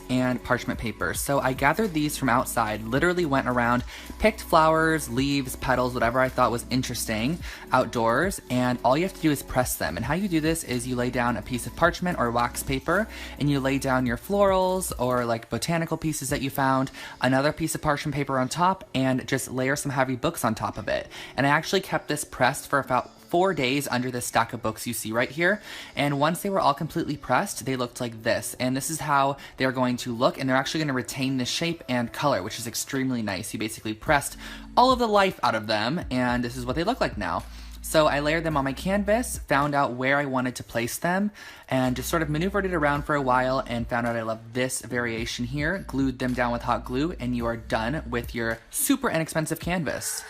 and parchment paper. So I gathered these from outside, literally went around, picked flowers, leaves, petals, whatever I thought was interesting outdoors, and all you have to do is press them. And how you do this is you lay down a piece of parchment or wax paper, and you lay down your florals or like botanical pieces that you found, another piece of parchment paper on top, and just layer some heavy books on top of it. And I actually kept this pressed for about 4 days under this stack of books you see right here. And once they were all completely pressed, they looked like this. And this is how they're going to look, and they're actually going to retain the shape and color, which is extremely nice. You basically pressed all of the life out of them, and this is what they look like now. So I layered them on my canvas, found out where I wanted to place them, and just sort of maneuvered it around for a while and found out I love this variation here, glued them down with hot glue, and you are done with your super inexpensive canvas.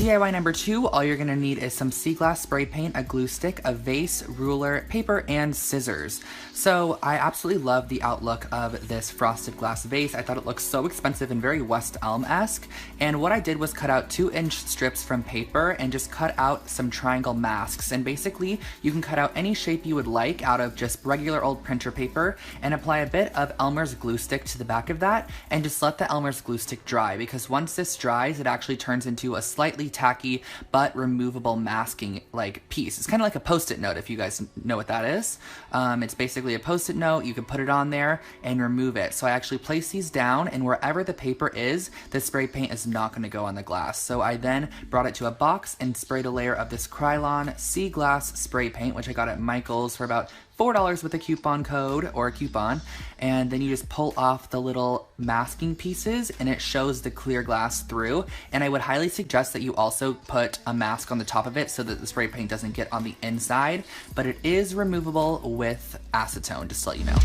DIY number 2, all you're gonna need is some sea glass spray paint, a glue stick, a vase, ruler, paper, and scissors. So I absolutely love the outlook of this frosted glass vase. I thought it looked so expensive and very West Elm-esque. And what I did was cut out 2-inch strips from paper and just cut out some triangle masks. And basically, you can cut out any shape you would like out of just regular old printer paper and apply a bit of Elmer's glue stick to the back of that and just let the Elmer's glue stick dry, because once this dries, it actually turns into a slightly tacky but removable masking like piece. It's kind of like a post-it note, if you guys know what that is. It's basically a post-it note. You can put it on there and remove it. So I actually place these down, and wherever the paper is, the spray paint is not going to go on the glass. So I then brought it to a box and sprayed a layer of this Krylon Sea Glass spray paint, which I got at Michael's for about $4 with a coupon code or a coupon, and then you just pull off the little masking pieces and it shows the clear glass through. And I would highly suggest that you also put a mask on the top of it so that the spray paint doesn't get on the inside, but it is removable with acetone, just to let you know.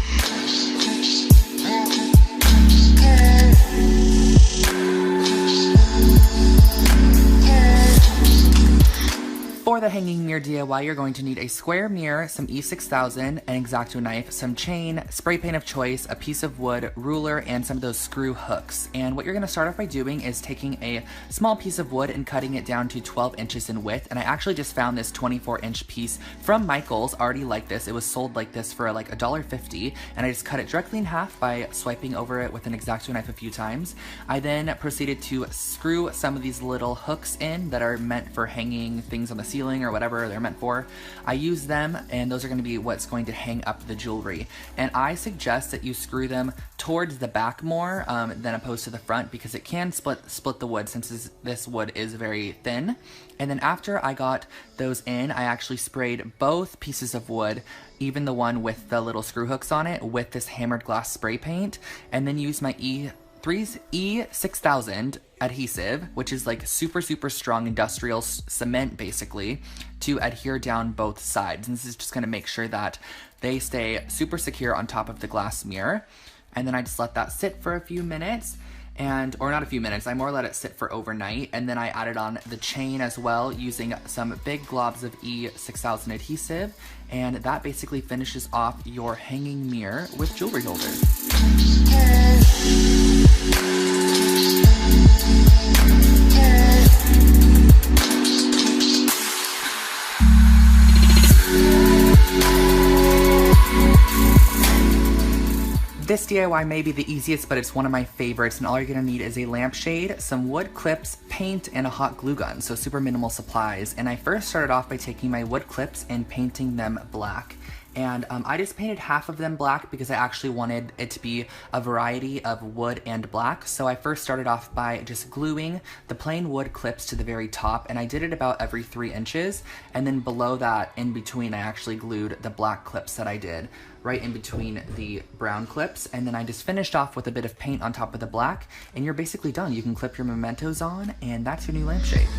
For the hanging mirror DIY, you're going to need a square mirror, some E6000, an X-Acto knife, some chain, spray paint of choice, a piece of wood, ruler, and some of those screw hooks. And what you're going to start off by doing is taking a small piece of wood and cutting it down to 12 inches in width. And I actually just found this 24-inch piece from Michael's already like this. It was sold like this for like $1.50, and I just cut it directly in half by swiping over it with an X-Acto knife a few times. I then proceeded to screw some of these little hooks in that are meant for hanging things on the ceiling or whatever they're meant for. I use them, and those are going to be what's going to hang up the jewelry. And I suggest that you screw them towards the back more than opposed to the front, because it can split the wood, since this wood is very thin. And then after I got those in, I actually sprayed both pieces of wood, even the one with the little screw hooks on it, with this hammered glass spray paint, and then used my E6000 adhesive, which is like super strong industrial cement basically, to adhere down both sides. And this is just going to make sure that they stay super secure on top of the glass mirror. And then I just let that sit for a few minutes, or not a few minutes, I more let it sit for overnight. And then I added on the chain as well, using some big globs of E6000 adhesive, and that basically finishes off your hanging mirror with jewelry holders. This DIY may be the easiest, but it's one of my favorites, and all you're gonna need is a lampshade, some wood clips, paint, and a hot glue gun, so super minimal supplies. And I first started off by taking my wood clips and painting them black. And I just painted half of them black because I actually wanted it to be a variety of wood and black. So I first started off by just gluing the plain wood clips to the very top, and I did it about every 3 inches. And then below that, in between, I actually glued the black clips that I did right in between the brown clips. And then I just finished off with a bit of paint on top of the black, and you're basically done. You can clip your mementos on, and that's your new lampshade.